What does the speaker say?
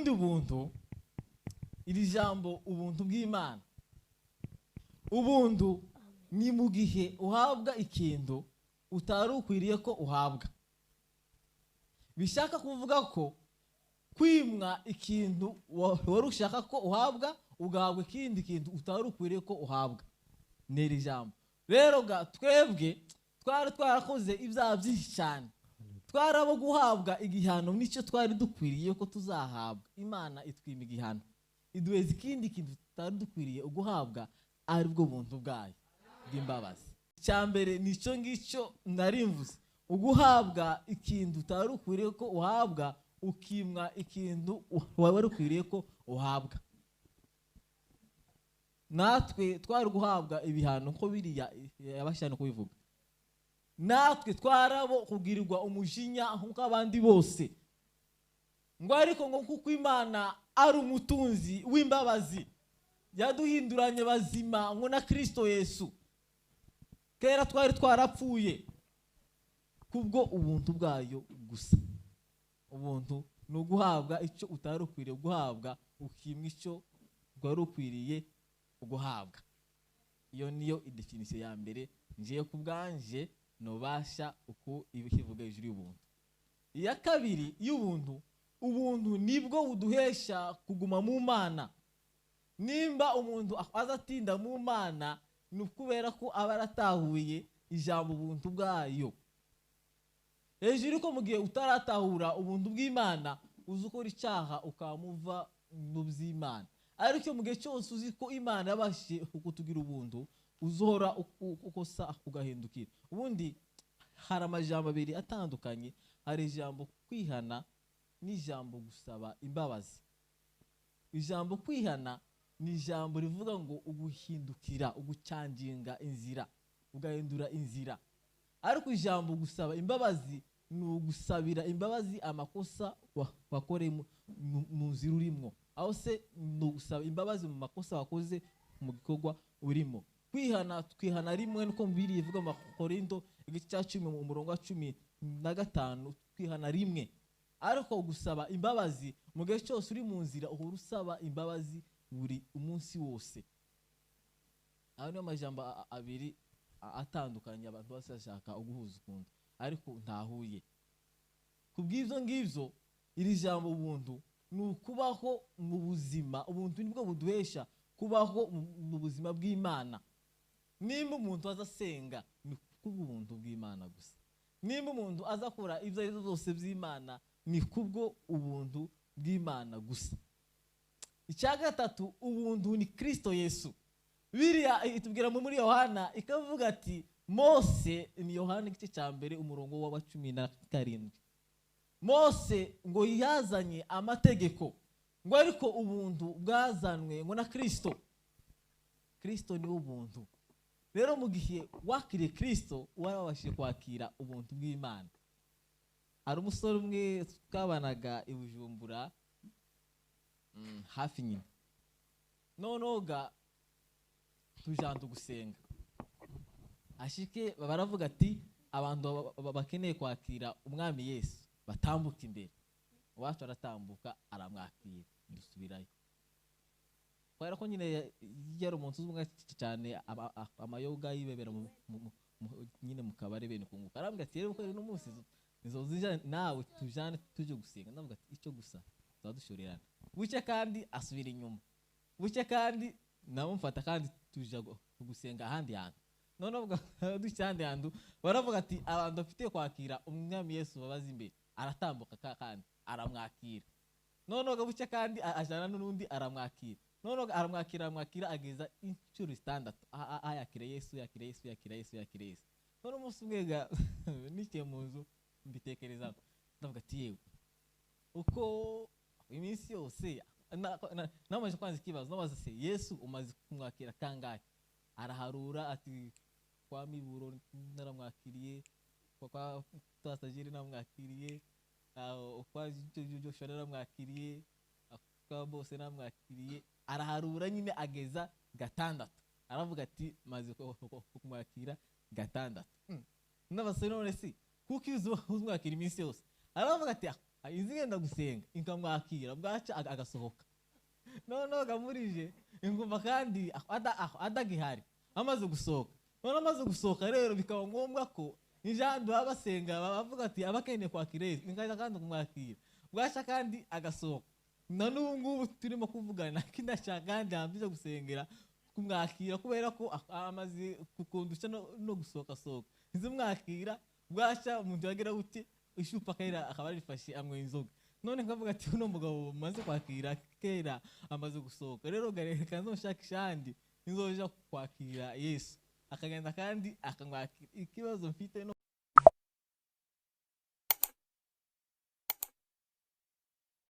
ubundi buntu, iri jambo ubuntu bw'Imana, ubuntu ni mu gihe uhabwa ikintu utari ukwiriye ko uhabwa. Bishaka kuvuga ko kwimwa ikintu wari ushaka ko uhabwa, ugahabwa ikindi kintu utari ukwiriye ko uhabwa, n'iri jambo. Rero twebwe twari twarakoze ibyaha byinshi cyane, twarabo guhabwa igihano nicyo twari dukwiriye ko tuzahabwa. Imana itwima igihano, iduheza ikindi kintu tutari dukwiriye guhabwa, ari bwo buntu bwayo bw'imbabazi. Icyambere nicyo ngicyo narimvuze, uguhabwa ikintu utari ukwiriye ko uhabwa, ukimwa ikintu wari ukwiriye ko uhabwa. Natwe twari guhabwa ibihano ko biriya yabashana kubivuga. Natwe twarabo kugirirwa umujinya nk'uko abandi bose, ngo ariko ngo kuko Imana ari umutunzi w'imbabazi, yaduhinduranye bazima ngo na Kristo Yesu. Kera twari twarapfuye kubwo ubuntu bwayo gusa. Ubuntu ni uguhabwa icyo utari ukwiriye guhabwa, ukimwa icyo wari ukwiriye guhabwa. Iyo niyo definition ya mbere ngiye kubwanje nobasha uko ibivuga hejuru y'ubuntu. Iya kabiri y'ubuntu, ubuntu nibwo buduhesha kuguma mu Mana. Nimba umuntu azatinda mu Mana, ni ukubera ko aba aratahuye ijambo ubuntu bwayo. Hejuru ko mu gihe utaratahura ubuntu bw'Imana, uzi ukora icyaha ukamuva mu by'Imana. Ariko mu gihe cyose uzi ko Imana yabashije kutugira ubuntu, uzohora ukosa ugahindukira. Ubundi hari amajambo abiri atandukanye, hari ijambo kwihana n'ijambo gusaba imbabazi. Ijambo kwihana ni ijambo rivuga ngo uguhindukira, ugucanginga inzira, ugahindura inzira. Ariko ijambo gusaba imbabazi ni ugusabira imbabazi amakosa wakoreye mu nzira urimo, aho se ni ugusaba imbabazi mu makosa wakoze mu gikorwa urimo. Kwihana, twihana rimwe nuko mbiri ivuga mu Korinto igice cya 10 mu murongo wa 15, twihana rimwe. Ariko gusaba imbabazi mu gihe cyose uri mu nzira, uhora usaba imbabazi buri umunsi wose. Aho niyo majambo abiri atandukanye abantu bose bashaka uguhuza ukuntu, ariko ntahuye. Kubw'ivyo ngivyo, iri jambo ubuntu ni ukubaho mu buzima. Ubuntu nibwo buduhesha kubaho mu buzima bw'Imana. Nimba umuntu azasenga, ni kubw'ubuntu bw'Imana gusa. Nimba umuntu azakora ibyo ari byose by'Imana, ni kubwo ubuntu bw'Imana gusa. Icya gatatu, ubuntu ni Kristo Yesu. Biriya itubwira muri Yohana ikavuga ati, Mose, ni Yohana igice cya mbere umurongo wa 17, Mose ngo yazanye amategeko, ngo ariko ubuntu bwazanwe ngo na Kristo. Kristo ni ubuntu. Rero mu gihe wakiriye Kristo, warabashije kwakira ubuntu bw'Imana. Ari umusore umwe twabanaga i Bujumbura hafi nyine, nonoga tujanda gusenga, ashike baravuga ati abantu bakeneye kwakira umwami Yesu batambuka imbere. Uwacu aratambuka aramwakira, dusubirayo. Kwera ko nyine yari umuntu uzumwe cyane amayoga yibebera nyine mu kabare bene kunguka. Arambwira ati rero ko no munsi nizozija nawe tujane tuje gusenga. Ndavuga ati icyo gusa zadushorerana. Bucye kandi asubira inyuma, bucye kandi namumfata kandi tuja gusenga ahandi hantu. None ubwo ducyande hantu baravuga ati abantu bafite kwakira umwami Yesu babaza imbere, aratambuka kandi aramwakira. None ubwo bucye kandi ajana n'undi aramwakira. None aramwakira ageza incuro 6 ayakira Yesu. None umunsi umwega nike munzu mbitekereza, ndavuga ati yewe uko iminsi yose namaje kwanza ikibazo, nabaza se Yesu umaze kumwakira kangahe? Araharura ati kwa Miburo naramwakiriye, kwa Tasajiri namwakiriye, kwa Joshua naramwakiriye, kwa bose namwakiriye. Araharura nyine ageza 6. Aravuga ati maze kumwakira 6. Nabase none si kuko uzumwakira iminsi yose. Aravuga ati izi ngenda gusenga inkamwakira bwaca agasohoka noneho gamurije ingumva kandi adagihari amaze gusohoka none amaze gusohoka rero bikaba ngombwa ko injando babasenga bavuga ati abakeneye kwakira Yesu inkaza kandi kumwakira bwaca kandi agasohoka none ubu ngubu turimo kuvugana kindashaka kandi ambije gusengera kumwakira kubera ko amaze kukundusha no gusohoka izimwakira bwaca umuntu yagira gute ishupa kera akaba rifashe amwe inzoga none nkavuga ati uno mugabo maze kwakira kera amaze gusohoka rero gareka nzoshaka ishandi inzoja kwakira Yesu akagenda kandi akamwakira ikibazo mfite no